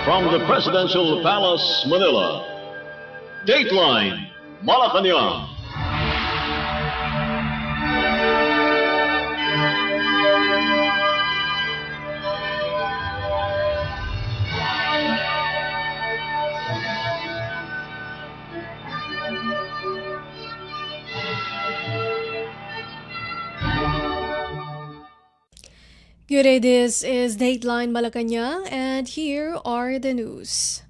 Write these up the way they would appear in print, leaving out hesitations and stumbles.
From the Presidential Palace, Manila, Dateline Malacañang. Good day, this is Dateline Malacañang, and here are the news.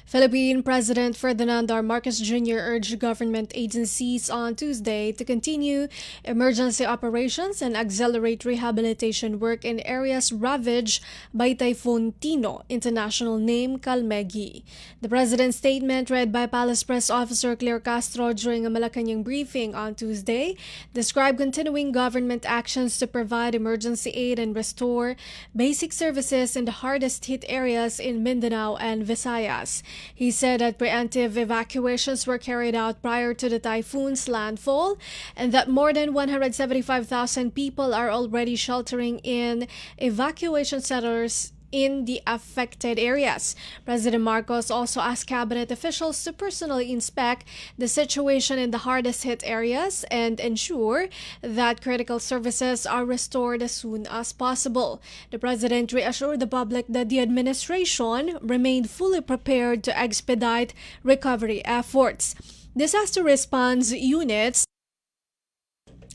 Philippine President Ferdinand R. Marcos Jr. urged government agencies on Tuesday to continue emergency operations and accelerate rehabilitation work in areas ravaged by Typhoon Tino, international name Calmegi. The president's statement, read by Palace Press Officer Claire Castro during a Malacañang briefing on Tuesday, described continuing government actions to provide emergency aid and restore basic services in the hardest hit areas in Mindanao and Visayas. He said that preemptive evacuations were carried out prior to the typhoon's landfall and that more than 175,000 people are already sheltering in evacuation centers in the affected areas. President Marcos also asked cabinet officials to personally inspect the situation in the hardest hit areas and ensure that critical services are restored as soon as possible. The president reassured the public that the administration remained fully prepared to expedite recovery efforts. Disaster response units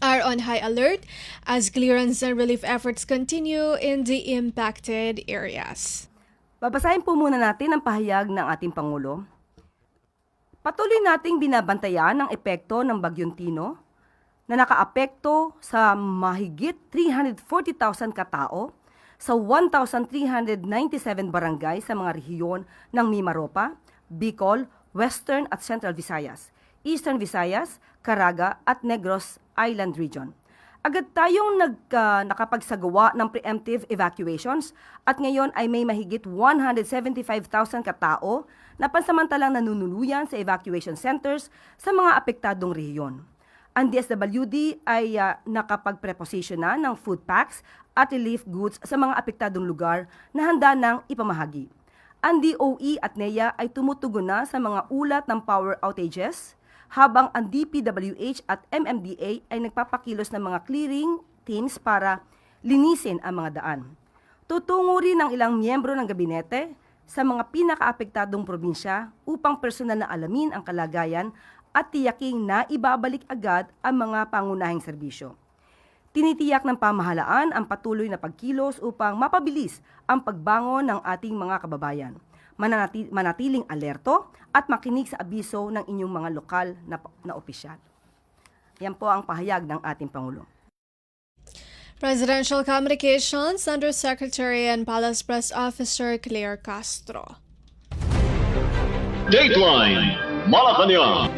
are on high alert as clearance and relief efforts continue in the impacted areas. Babasahin po muna natin ang pahayag ng ating Pangulo. Patuloy nating binabantayan ang epekto ng Bagyong Tino na nakaapekto sa mahigit 340,000 katao sa 1,397 barangay sa mga rehiyon ng Mimaropa, Bicol, Western at Central Visayas, Eastern Visayas, Caraga at Negros Island Region. Agad tayong nakapagsagawa ng preemptive evacuations at ngayon ay may mahigit 175,000 katao na pansamantalang nanunuluyan sa evacuation centers sa mga apektadong rehiyon. Ang DSWD ay nakapag-preposition na ng food packs at relief goods sa mga apektadong lugar na handa nang ipamahagi. Ang DOE at NEA ay tumutugon na sa mga ulat ng power outages, habang ang DPWH at MMDA ay nagpapakilos ng mga clearing teams para linisin ang mga daan. Tutungo rin ang ilang miyembro ng gabinete sa mga pinakaapektadong probinsya upang personal na alamin ang kalagayan at tiyaking na ibabalik agad ang mga pangunahing serbisyo. Tinitiyak ng pamahalaan ang patuloy na pagkilos upang mapabilis ang pagbangon ng ating mga kababayan. Manatiling alerto at makinig sa abiso ng inyong mga lokal na opisyal. Yan po ang pahayag ng ating Pangulo. Presidential Communications Undersecretary and Palace Press Officer Claire Castro. Dateline Malacañang.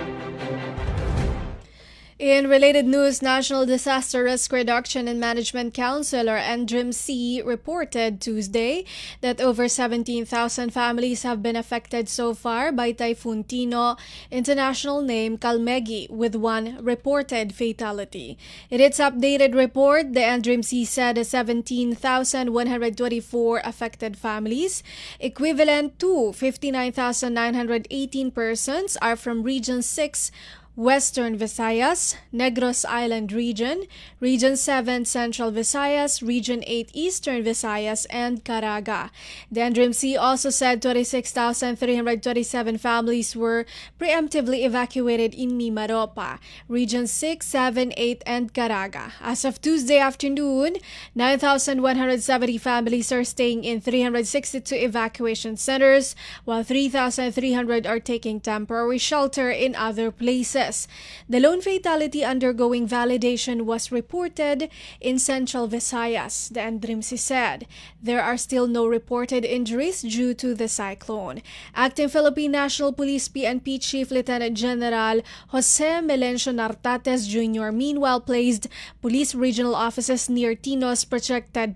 In related news, National Disaster Risk Reduction and Management Council or NDRIMC reported Tuesday that over 17,000 families have been affected so far by Typhoon Tino, international name Calmegi, with one reported fatality. In its updated report, the NDRIMC said 17,124 affected families, equivalent to 59,918 persons, are from Region 6, Western Visayas, Negros Island Region, Region 7 Central Visayas, Region 8 Eastern Visayas, and Caraga. The NDRIMC also said 26,327 families were preemptively evacuated in Mimaropa, Region 6, 7, 8, and Caraga. As of Tuesday afternoon, 9,170 families are staying in 362 evacuation centers, while 3,300 are taking temporary shelter in other places. The lone fatality undergoing validation was reported in Central Visayas. The NDRIMC said there are still no reported injuries due to the cyclone. Acting Philippine National Police PNP Chief Lieutenant General Jose Melencio Nartates Jr. meanwhile placed police regional offices near Tino's projected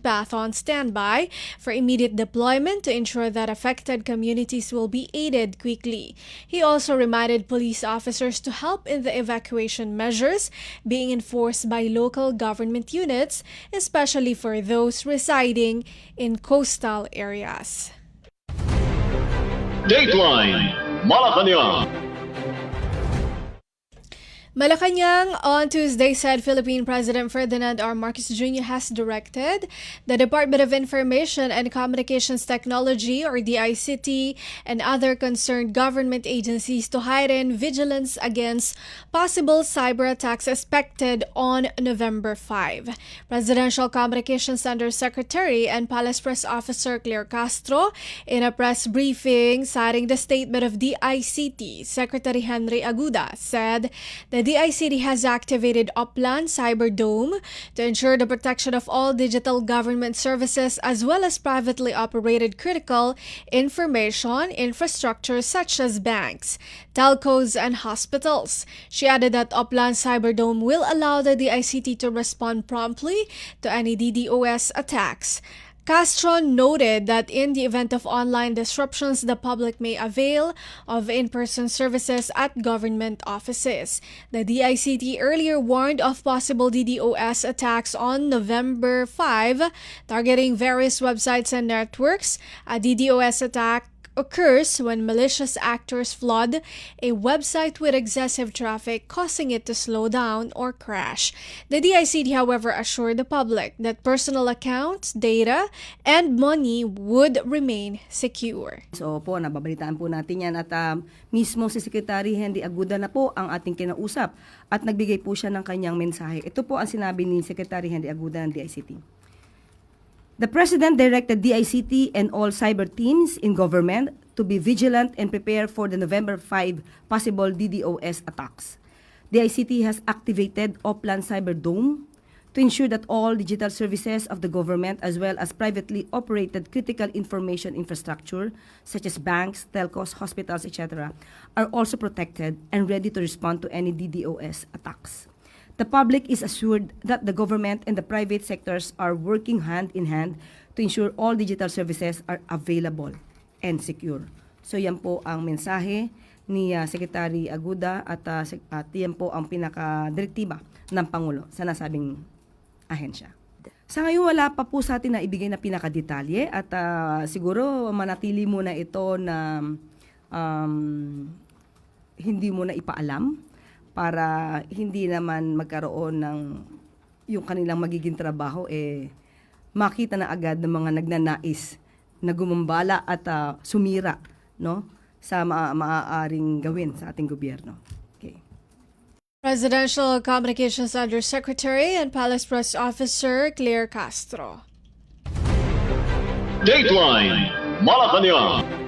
path on standby for immediate deployment to ensure that affected communities will be aided quickly. He also reminded police officers to help in the evacuation measures being enforced by local government units, especially for those residing in coastal areas. Dateline Malacañang. Malacañang on Tuesday said Philippine President Ferdinand R. Marcos Jr. has directed the Department of Information and Communications Technology or DICT and other concerned government agencies to heighten vigilance against possible cyber attacks expected on November 5. Presidential Communications Undersecretary and Palace Press Officer Claire Castro in a press briefing citing the statement of DICT Secretary Henry Aguda said the DICT has activated Upland Cyberdome to ensure the protection of all digital government services as well as privately operated critical information infrastructure such as banks, telcos, and hospitals. She added that Upland Cyberdome will allow the DICT to respond promptly to any DDoS attacks. Castro noted that in the event of online disruptions, the public may avail of in-person services at government offices. The DICT earlier warned of possible DDoS attacks on November 5, targeting various websites and networks. A DDoS attack occurs when malicious actors flood a website with excessive traffic, causing it to slow down or crash. The DICT, however, assured the public that personal accounts, data, and money would remain secure. So po, nababalitaan po natin yan at mismo si Secretary Henry Aguda na po ang ating kinausap at nagbigay po siya ng kanyang mensahe. Ito po ang sinabi ni Secretary Henry Aguda ng DICT. The President directed DICT and all cyber teams in government to be vigilant and prepare for the November 5 possible DDoS attacks. DICT has activated Upland Cyberdome to ensure that all digital services of the government as well as privately operated critical information infrastructure such as banks, telcos, hospitals, etc. are also protected and ready to respond to any DDoS attacks. The public is assured that the government and the private sectors are working hand in hand to ensure all digital services are available and secure. So yan po ang mensahe ni Secretary Aguda at yan po ang pinaka-direktiba ng Pangulo sa nasabing ahensya. Sa ngayon wala pa po sa atin na ibigay na pinaka-detalye at siguro manatili muna ito na hindi mo na ipaalam para hindi naman magkaroon ng yung kanilang magiging trabaho makita na agad ng mga nagnanais na gumambala at sumira no sa maaaring gawin sa ating gobyerno. Okay. Presidential Communications Undersecretary and Palace Press Officer Claire Castro. Dateline Malacañang.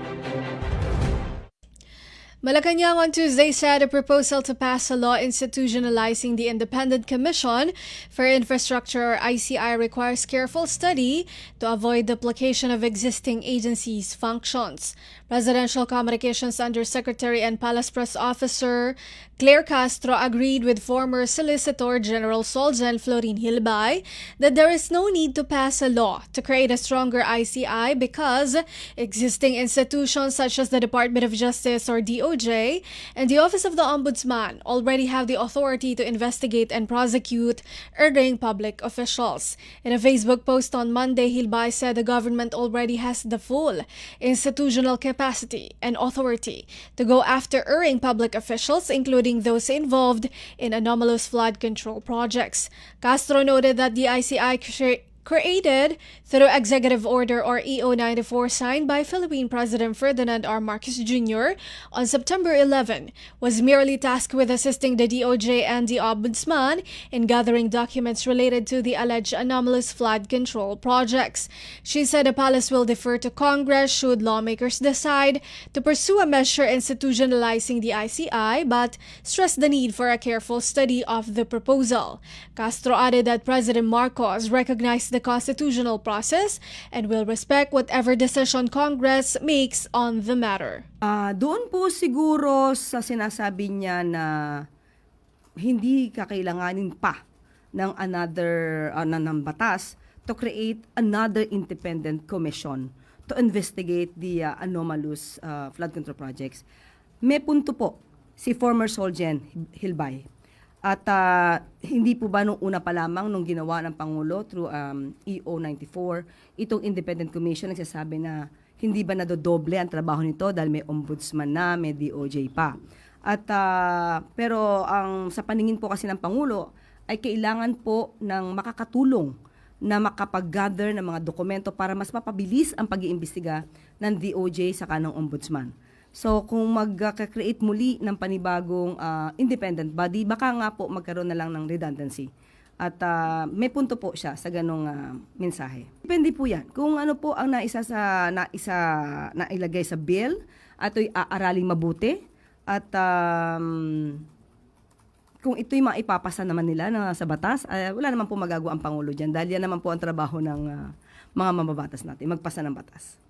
Malacañang on Tuesday said a proposal to pass a law institutionalizing the Independent Commission for Infrastructure or ICI requires careful study to avoid duplication of existing agencies' functions. Presidential Communications Undersecretary and Palace Press Officer Claire Castro agreed with former Solicitor General Soljan Florin Hilbay that there is no need to pass a law to create a stronger ICI because existing institutions such as the Department of Justice or DOJ and the Office of the Ombudsman already have the authority to investigate and prosecute erring public officials. In a Facebook post on Monday, Hilbay said the government already has the full institutional capacity and authority to go after erring public officials, including those involved in anomalous flood control projects. Castro noted that the ICI created through Executive Order or EO 94 signed by Philippine President Ferdinand R. Marcos Jr. on September 11 was merely tasked with assisting the DOJ and the Ombudsman in gathering documents related to the alleged anomalous flood control projects. She said the palace will defer to Congress should lawmakers decide to pursue a measure institutionalizing the ICI, but stressed the need for a careful study of the proposal. Castro added that President Marcos recognized the constitutional process and will respect whatever decision Congress makes on the matter. Doon po siguro sa sinasabi niya na hindi kakailanganin pa ng another ng batas to create another independent commission to investigate the anomalous flood control projects. May punto po si former Soljan Hilbay. At hindi po ba nung una pa lamang nung ginawa ng Pangulo through EO 94, itong Independent Commission nagsasabi na Hindi ba nadodoble ang trabaho nito dahil may ombudsman na, may DOJ pa. At pero sa paningin po kasi ng Pangulo ay kailangan po ng makakatulong na makapag-gather ng mga dokumento para mas mapabilis ang pag-iimbestiga ng DOJ sa kanang ombudsman. So kung mag-create muli ng panibagong independent body, baka nga po magkaroon na lang ng redundancy. At may punto po siya sa ganong mensahe. Depende po yan. Kung ano po ang nailagay sa bill at ito'y aaraling mabuti at kung ito'y maipapasa naman nila sa batas, wala naman po magagawa ang Pangulo dyan dahil yan naman po ang trabaho ng mga mambabatas natin, magpasa ng batas.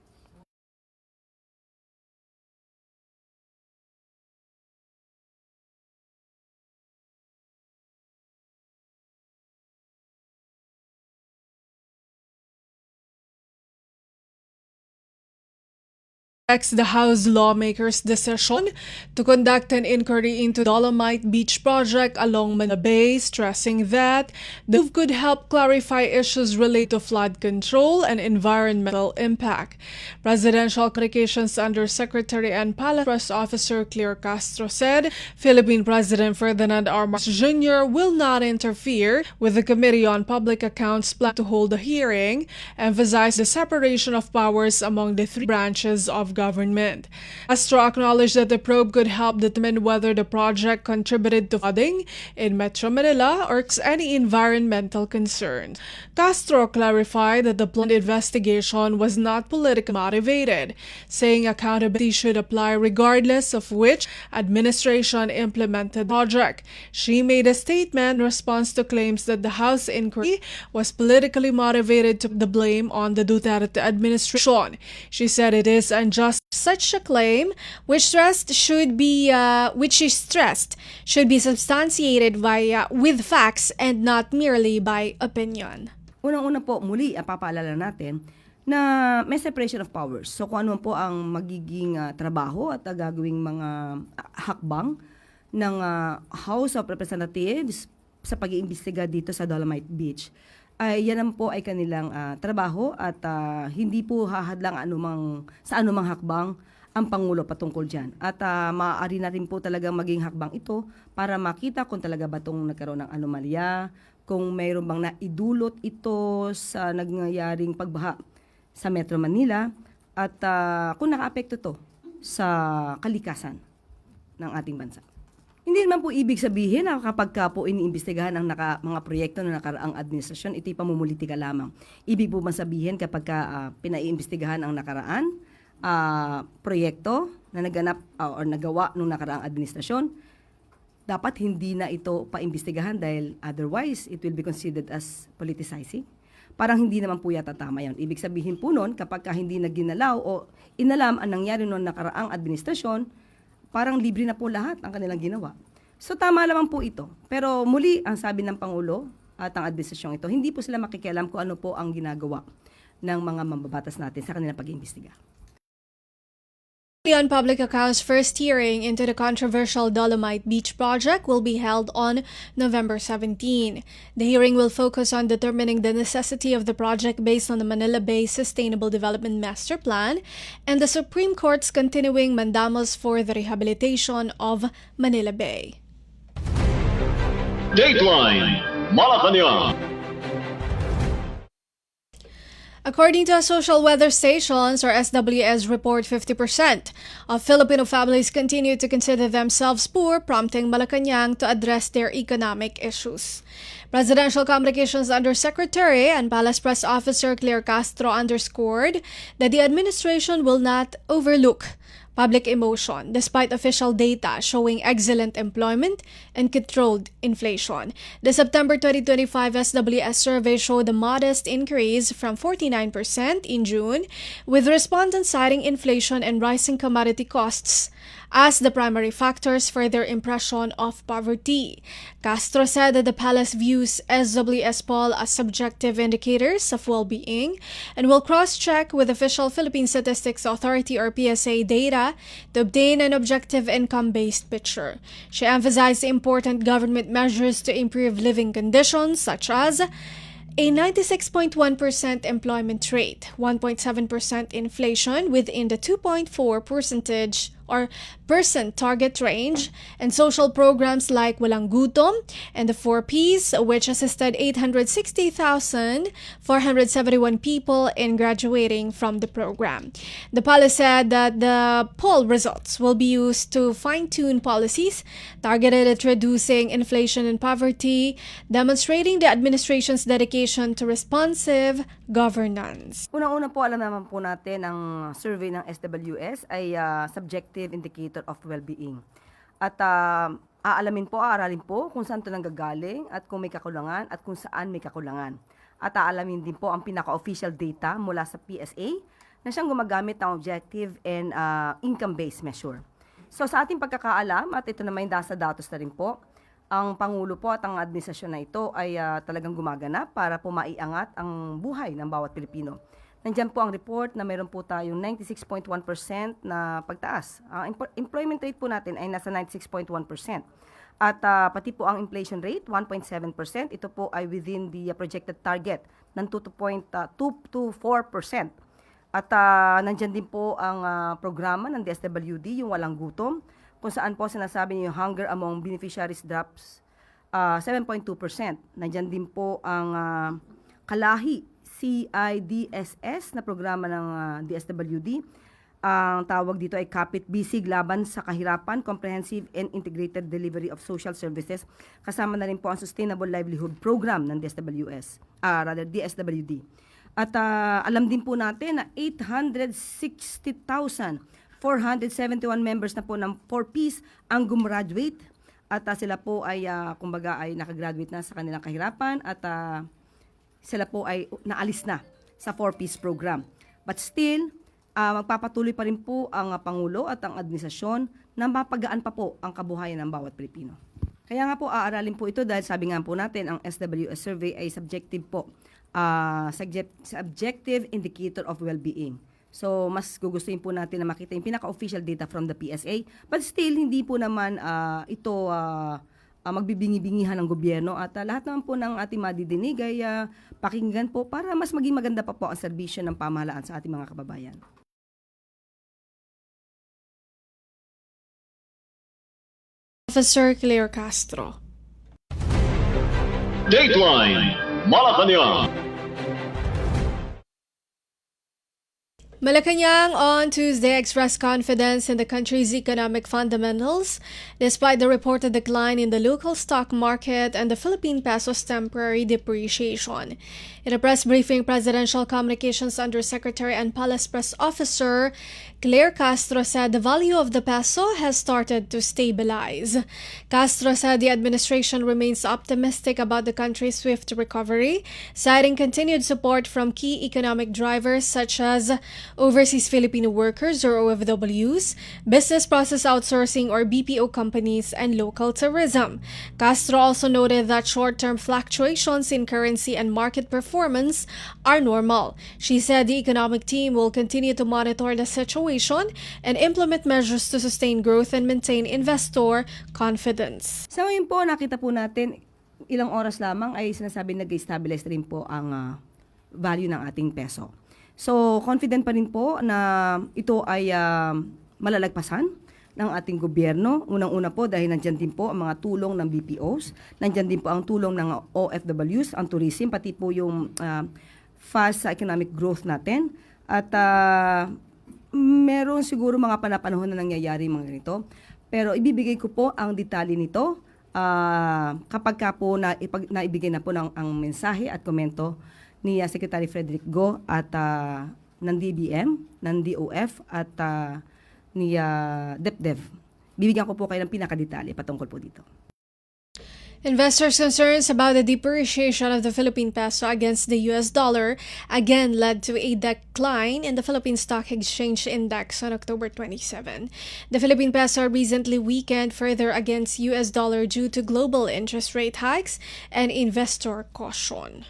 The House lawmakers' decision to conduct an inquiry into Dolomite Beach project along Manila Bay, stressing that the move could help clarify issues related to flood control and environmental impact. Presidential Communications Undersecretary and Palace Press Officer Claire Castro said Philippine President Ferdinand R. Marcos Jr. will not interfere with the Committee on Public Accounts plan to hold a hearing, emphasized the separation of powers among the three branches of government. Castro acknowledged that the probe could help determine whether the project contributed to flooding in Metro Manila or any environmental concerns. Castro clarified that the planned investigation was not politically motivated, saying accountability should apply regardless of which administration implemented the project. She made a statement in response to claims that the House inquiry was politically motivated to put the blame on the Duterte administration. She said it is unjust. Such a claim, which should be substantiated with facts and not merely by opinion. Unang-una po, muli, papaalala natin na may separation of powers. So kung ano po ang magiging trabaho at gagawing mga hakbang ng House of Representatives sa pag-iimbestiga dito sa Dolomite Beach, ay yan po ay kanilang trabaho at hindi po hahadlang sa anumang hakbang ang Pangulo patungkol dyan. At maaari natin po talagang maging hakbang ito para makita kung talaga ba itong nagkaroon ng anomalya, kung mayroon bang naidulot ito sa nangyayaring pagbaha sa Metro Manila at kung naka-apekto to sa kalikasan ng ating bansa. Hindi naman po ibig sabihin na kapag po iniimbestigahan ang mga proyekto ng nakaraang administrasyon, ito'y pamumulitika lamang. Ibig po bang sabihin kapag pinaiimbestigahan ang nakaraan proyekto na naganap o nagawa ng nakaraang administrasyon, dapat hindi na ito paimbestigahan dahil otherwise it will be considered as politicizing. Parang hindi naman po yata tama yan. Ibig sabihin po nun, kapag hindi na ginalaw o inalam ang nangyari noong nakaraang administrasyon, parang libre na po lahat ang kanilang ginawa. So tama lamang po ito. Pero muli, ang sabi ng Pangulo at ang administrasyong ito, hindi po sila makikialam kung ano po ang ginagawa ng mga mambabatas natin sa kanilang pag-iimbestiga. On Public Accounts' first hearing into the controversial Dolomite Beach project will be held on November 17. The hearing will focus on determining the necessity of the project based on the Manila Bay Sustainable Development Master Plan and the Supreme Court's continuing mandamus for the rehabilitation of Manila Bay. Dateline Malacañang. According to social weather stations or SWS report, 50% of Filipino families continue to consider themselves poor, prompting Malacañang to address their economic issues. Presidential Communications Undersecretary and Palace Press Officer Claire Castro underscored that the administration will not overlook public emotion despite official data showing excellent employment and controlled inflation. The September 2025 SWS survey showed a modest increase from 49% in June, with respondents citing inflation and rising commodity costs as the primary factors for their impression of poverty. Castro said that the palace views SWS poll as subjective indicators of well-being and will cross-check with official Philippine Statistics Authority or PSA data to obtain an objective income-based picture. She emphasized important government measures to improve living conditions such as A 96.1% employment rate, 1.7% inflation within the 2.4% target range, and social programs like Walang Gutom and the 4Ps, which assisted 860,471 people in graduating from the program. The policy said that the poll results will be used to fine-tune policies targeted at reducing inflation and poverty, demonstrating the administration's dedication to responsive governance. Unang-una po, alam naman po natin ang survey ng SWS ay subjective indicator of well-being. At aaralin po kung saan ito nanggagaling at kung may kakulangan at kung saan may kakulangan. At aalamin din po ang pinaka-official data mula sa PSA na siyang gumagamit ng objective and income-based measure. So sa ating pagkakaalam, at ito naman yung nasa datos na rin po, ang Pangulo po at ang administrasyon na ito ay talagang gumaganap para po maiangat ang buhay ng bawat Pilipino. Nandiyan po ang report na meron po tayong 96.1% na pagtaas. Ang employment rate po natin ay nasa 96.1%. At pati po ang inflation rate, 1.7%. Ito po ay within the projected target ng 2 to 4%. At nandiyan din po ang programa ng DSWD, yung Walang Gutom, kung saan po sinasabi niyo yung hunger among beneficiaries drops 7.2%. Nandiyan din po ang Kalahi CIDSS na programa ng DSWD. Ang tawag dito ay Kapit Bisig Laban sa Kahirapan, Comprehensive and Integrated Delivery of Social Services. Kasama na rin po ang Sustainable Livelihood Program ng DSWD. At alam din po natin na 860,471 members na po ng 4Ps ang gumraduate at sila po ay kumbaga ay nakagraduate na sa kanilang kahirapan at sila po ay naalis na sa 4Ps program. But still, magpapatuloy pa rin po ang Pangulo at ang administrasyon na mapagaan pa po ang kabuhayan ng bawat Pilipino. Kaya nga po aaralin po ito dahil sabi nga po natin ang SWS survey ay subjective po. Subjective indicator of well-being. So, mas gugustuhin po natin na makita yung pinaka-official data from the PSA. But still, hindi po naman ito magbibingi-bingihan ng gobyerno. At lahat naman po ng ating madidinig ay pakinggan po para mas maging maganda pa po ang serbisyo ng pamahalaan sa ating mga kababayan. Officer Claire Castro. Dateline Malacañang. Malacañang on Tuesday expressed confidence in the country's economic fundamentals despite the reported decline in the local stock market and the Philippine peso's temporary depreciation. In a press briefing, Presidential Communications Undersecretary and Palace Press Officer Claire Castro said the value of the peso has started to stabilize. Castro said the administration remains optimistic about the country's swift recovery, citing continued support from key economic drivers such as overseas Filipino workers or OFWs, business process outsourcing or BPO companies, and local tourism. Castro also noted that short-term fluctuations in currency and market performance are normal. She said the economic team will continue to monitor the situation and implement measures to sustain growth and maintain investor confidence. So ngayon po, nakita po natin ilang oras lamang ay sinasabi nag-stabilize rin po ang value ng ating peso. So, confident pa rin po na ito ay malalagpasan ng ating gobyerno. Unang-una po dahil nandyan din po ang mga tulong ng BPOs, nandyan din po ang tulong ng OFWs, ang tourism, pati po yung fast sa economic growth natin. At meron siguro mga panapanahon na nangyayari mga ganito. Pero ibibigay ko po ang detalye nito kapag ka po naibigay na po ang mensahe at komento ni Secretary Frederick Go at ng DBM, ng DOF at ni DepDev. Bibigyan ko po kayo ng pinakadetalye patungkol po dito. Investors' concerns about the depreciation of the Philippine peso against the US dollar again led to a decline in the Philippine Stock Exchange Index on October 27. The Philippine peso recently weakened further against US dollar due to global interest rate hikes and investor caution.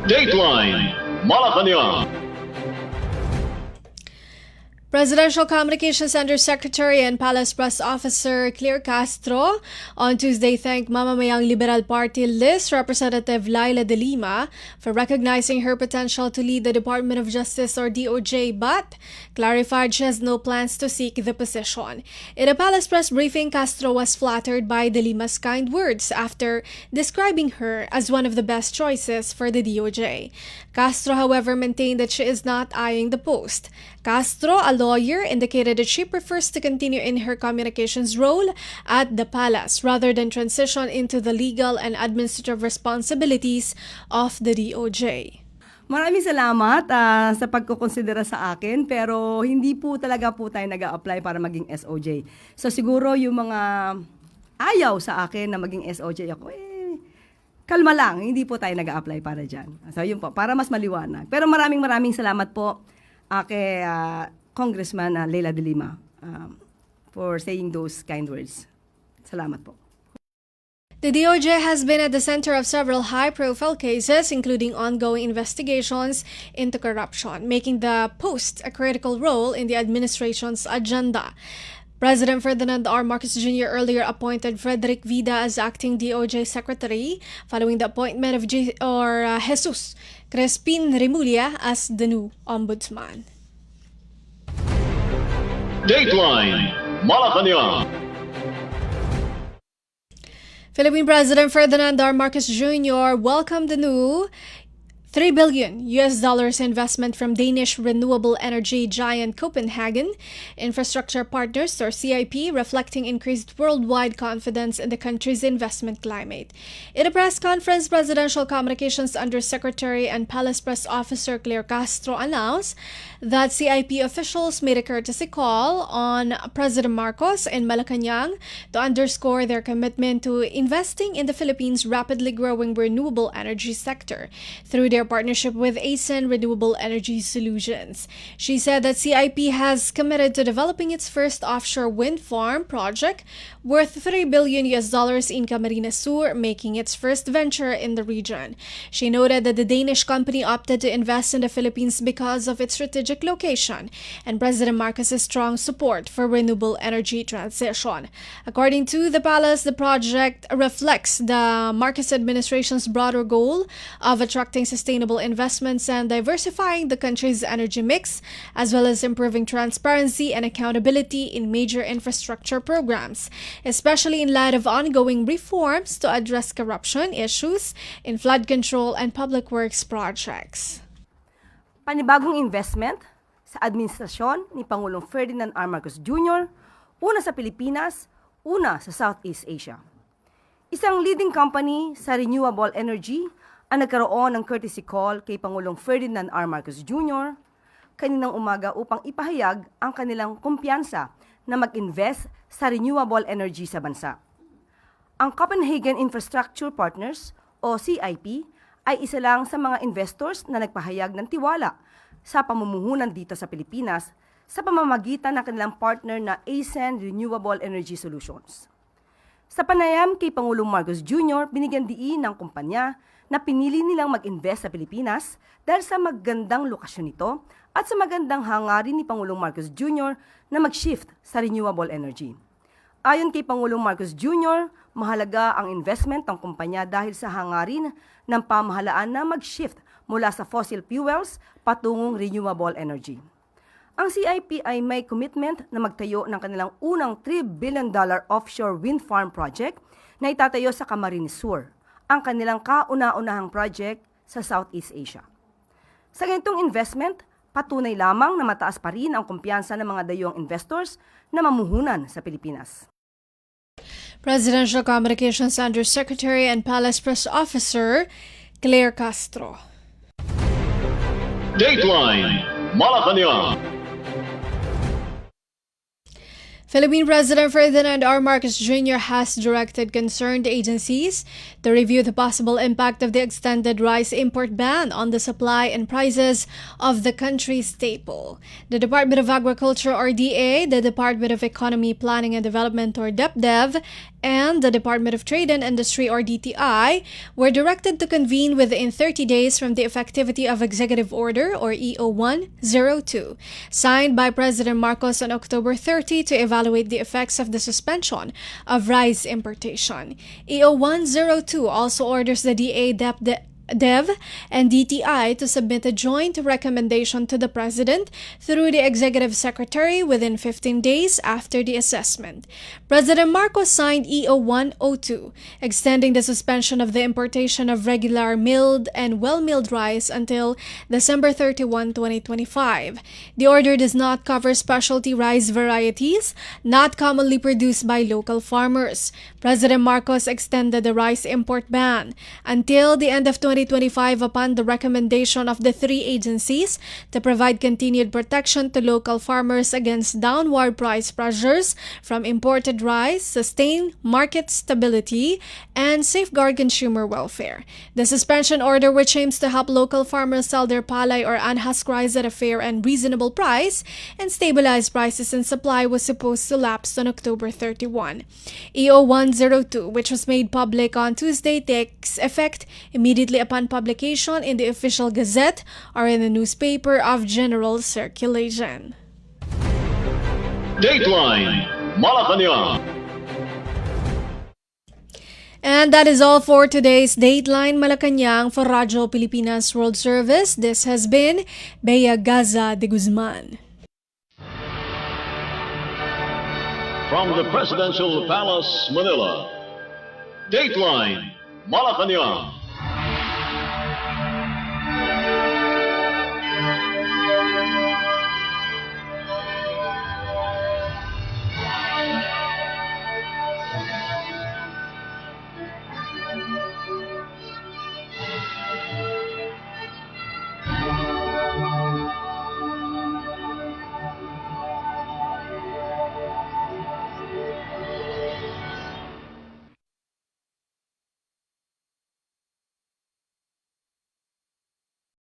Dateline Malacañang. Presidential Communications Undersecretary and Palace Press Officer Claire Castro on Tuesday thanked Mamamayang Liberal Party list Representative Laila de Lima for recognizing her potential to lead the Department of Justice or DOJ but clarified she has no plans to seek the position. In a Palace Press briefing, Castro was flattered by de Lima's kind words after describing her as one of the best choices for the DOJ. Castro, however, maintained that she is not eyeing the post. Castro, a lawyer, indicated that she prefers to continue in her communications role at the palace rather than transition into the legal and administrative responsibilities of the DOJ. Maraming salamat sa pagkukonsidera sa akin, pero hindi po talaga po tayo nag-a-apply para maging SOJ. So siguro yung mga ayaw sa akin na maging SOJ ako, kalma lang, hindi po tayo nag-a-apply para dyan. So yun po, para mas maliwanag. Pero maraming salamat po kay Congressman Laila de Lima for saying those kind words. Salamat po. The DOJ has been at the center of several high-profile cases, including ongoing investigations into corruption, making the post a critical role in the administration's agenda. President Ferdinand R. Marcos Jr. earlier appointed Frederick Vida as acting DOJ Secretary following the appointment of Jesus Crespin Remulla as the new Ombudsman. Dateline Malacañang. Philippine President Ferdinand R. Marcos Jr. welcomed the new $3 billion investment from Danish renewable energy giant Copenhagen Infrastructure Partners or CIP, reflecting increased worldwide confidence in the country's investment climate. In a press conference, Presidential Communications Undersecretary and Palace Press Officer Claire Castro announced that CIP officials made a courtesy call on President Marcos in Malacañang to underscore their commitment to investing in the Philippines' rapidly growing renewable energy sector through their partnership with ASEAN Renewable Energy Solutions. She said that CIP has committed to developing its first offshore wind farm project worth $3 billion in Camarines Sur, making its first venture in the region. She noted that the Danish company opted to invest in the Philippines because of its strategic location and President Marcos' strong support for renewable energy transition. According to the palace, the project reflects the Marcos administration's broader goal of attracting sustainable investments and diversifying the country's energy mix, as well as improving transparency and accountability in major infrastructure programs, especially in light of ongoing reforms to address corruption issues in flood control and public works projects. Panibagong investment sa administrasyon ni Pangulong Ferdinand R. Marcos Jr., una sa Pilipinas, una sa Southeast Asia. Isang leading company sa renewable energy ang nagkaroon ng courtesy call kay Pangulong Ferdinand R. Marcos Jr. kaninang umaga upang ipahayag ang kanilang kumpiyansa na mag-invest sa renewable energy sa bansa. Ang Copenhagen Infrastructure Partners o CIP ay isa lang sa mga investors na nagpahayag ng tiwala sa pamumuhunan dito sa Pilipinas sa pamamagitan ng kanilang partner na ASEAN Renewable Energy Solutions. Sa panayam kay Pangulong Marcos Jr., binigyan diin ng kumpanya na pinili nilang mag-invest sa Pilipinas dahil sa magandang lokasyon nito at sa magandang hangarin ni Pangulong Marcos Jr. na mag-shift sa renewable energy. Ayon kay Pangulong Marcos Jr., mahalaga ang investment ng kumpanya dahil sa hangarin ng pamahalaan na mag-shift mula sa fossil fuels patungong renewable energy. Ang CIP ay may commitment na magtayo ng kanilang unang $3 billion offshore wind farm project na itatayo sa Camarines Sur, ang kanilang kauna-unahang project sa Southeast Asia. Sa ganitong investment, patunay lamang na mataas pa rin ang kumpiyansa ng mga dayuhang investors na mamuhunan sa Pilipinas. Presidential Communications Undersecretary and Palace Press Officer Claire Castro. Dateline Malacañang. Philippine President Ferdinand R. Marcos Jr. has directed concerned agencies to review the possible impact of the extended rice import ban on the supply and prices of the country's staple. The Department of Agriculture or DA, the Department of Economy, Planning and Development or DepDev, and the Department of Trade and Industry, or DTI, were directed to convene within 30 days from the effectivity of Executive Order, or EO 102, signed by President Marcos on October 30 to evaluate the effects of the suspension of rice importation. EO 102 also orders the DEV and DTI to submit a joint recommendation to the President through the Executive Secretary within 15 days after the assessment. President Marcos signed EO 102, extending the suspension of the importation of regular milled and well-milled rice until December 31, 2025. The order does not cover specialty rice varieties not commonly produced by local farmers. President Marcos extended the rice import ban until the end of 2025 upon the recommendation of the three agencies to provide continued protection to local farmers against downward price pressures from imported rice, sustain market stability, and safeguard consumer welfare. The suspension order, which aims to help local farmers sell their palay or unhusked rice at a fair and reasonable price and stabilize prices and supply, was supposed to lapse on October 31. EO 102, which was made public on Tuesday, takes effect immediately upon publication in the official Gazette or in the newspaper of general circulation. Dateline Malacañang. And that is all for today's Dateline Malacañang for Radyo Pilipinas World Service. This has been Bea Gaza-de Guzman. From the Presidential Palace, Manila, Dateline Malacañang.